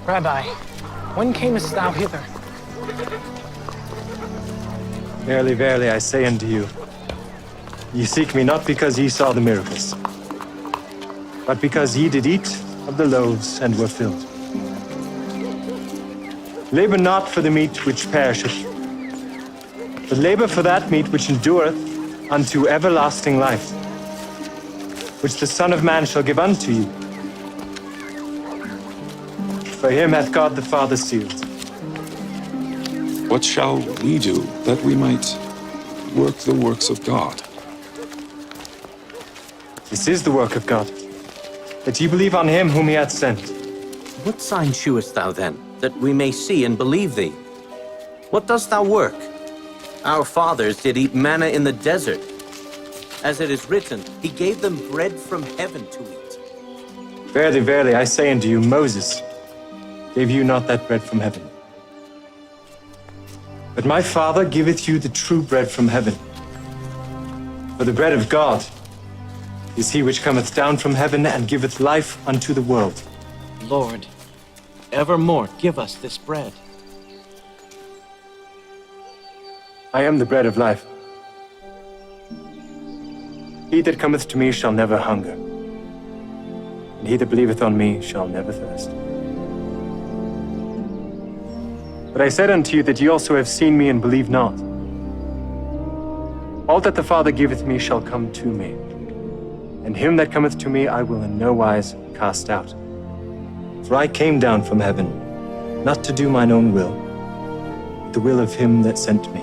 Rabbi, when camest thou hither? Verily, verily, I say unto you, ye seek me not because ye saw the miracles, but because ye did eat of the loaves and were filled. Labor not for the meat which perisheth, but labor for that meat which endureth unto everlasting life, which the Son of Man shall give unto you. For him hath God the Father sealed. What shall we do that we might work the works of God? This is the work of God, that ye believe on him whom he hath sent. What sign shewest thou then, that we may see and believe thee? What dost thou work? Our fathers did eat manna in the desert. As it is written, he gave them bread from heaven to eat. Verily, verily, I say unto you, Moses gave you not that bread from heaven. But my Father giveth you the true bread from heaven. For the bread of God is he which cometh down from heaven and giveth life unto the world. Lord, evermore give us this bread. I am the bread of life. He that cometh to me shall never hunger, and he that believeth on me shall never thirst. But I said unto you that ye also have seen me and believe not. All that the Father giveth me shall come to me, and him that cometh to me I will in no wise cast out. For I came down from heaven, not to do mine own will, but the will of him that sent me.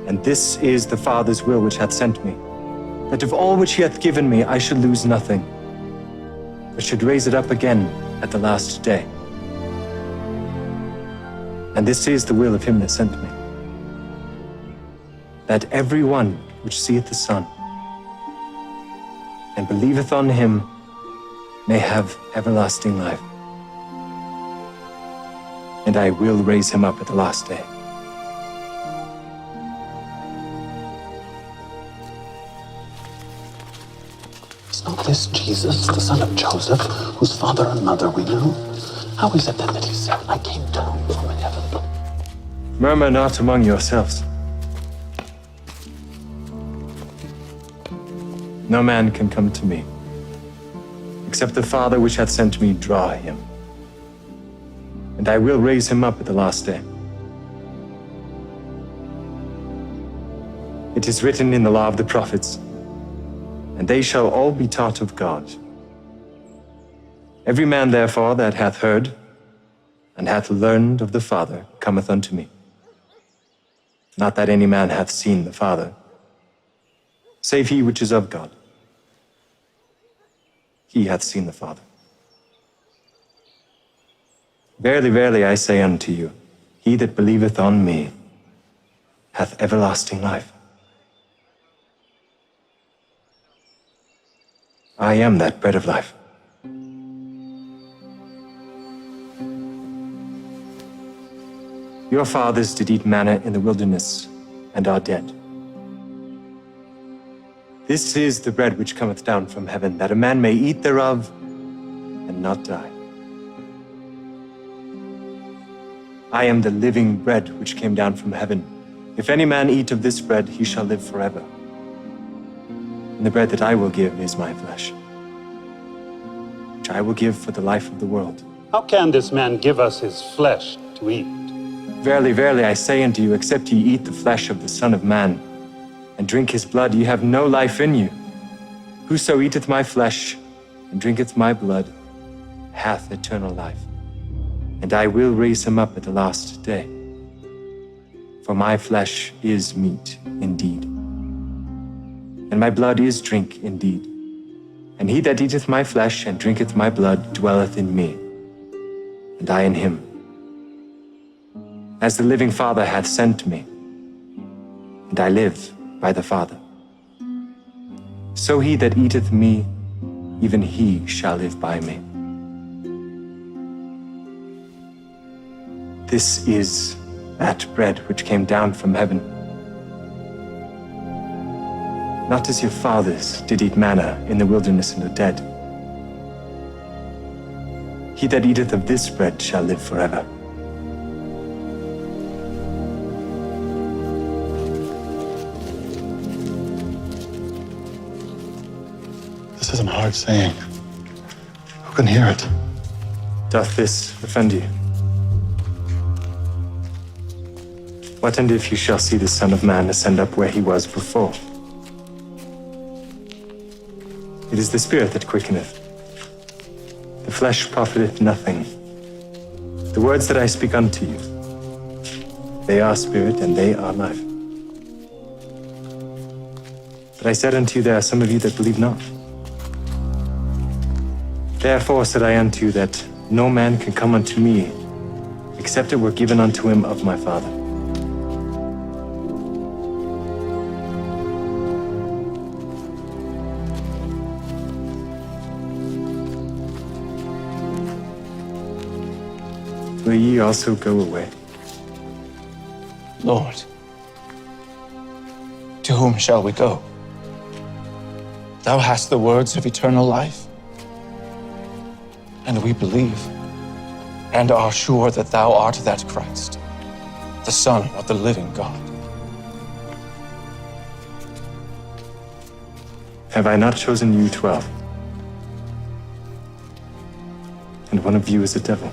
And this is the Father's will which hath sent me, that of all which he hath given me I should lose nothing, but should raise it up again at the last day. And this is the will of him that sent me, that every one which seeth the Son and believeth on him may have everlasting life. And I will raise him up at the last day. Is not this Jesus, the son of Joseph, whose father and mother we know? How is it then that he said, I came down from heaven? Murmur not among yourselves. No man can come to me, except the Father which hath sent me draw him. And I will raise him up at the last day. It is written in the law of the prophets, and they shall all be taught of God. Every man, therefore, that hath heard and hath learned of the Father cometh unto me. Not that any man hath seen the Father, save he which is of God. He hath seen the Father. Verily, verily, I say unto you, he that believeth on me hath everlasting life. I am that bread of life. Your fathers did eat manna in the wilderness and are dead. This is the bread which cometh down from heaven, that a man may eat thereof and not die. I am the living bread which came down from heaven. If any man eat of this bread, he shall live forever. And the bread that I will give is my flesh, which I will give for the life of the world. How can this man give us his flesh to eat? Verily, verily, I say unto you, except ye eat the flesh of the Son of Man, and drink his blood, ye have no life in you. Whoso eateth my flesh, and drinketh my blood, hath eternal life. And I will raise him up at the last day. For my flesh is meat indeed, and my blood is drink indeed. And he that eateth my flesh and drinketh my blood dwelleth in me, and I in him. As the living Father hath sent me, and I live by the Father, so he that eateth me, even he shall live by me. This is that bread which came down from heaven. Not as your fathers did eat manna in the wilderness and are dead. He that eateth of this bread shall live forever. This is an hard saying. Who can hear it? Doth this offend you? What and if you shall see the Son of Man ascend up where he was before? It is the Spirit that quickeneth. The flesh profiteth nothing. The words that I speak unto you, they are spirit and they are life. But I said unto you, there are some of you that believe not. Therefore said I unto you that no man can come unto me, except it were given unto him of my Father. Will ye also go away? Lord, to whom shall we go? Thou hast the words of eternal life, and we believe and are sure that thou art that Christ, the Son of the living God. Have I not chosen you 12? And one of you is a devil.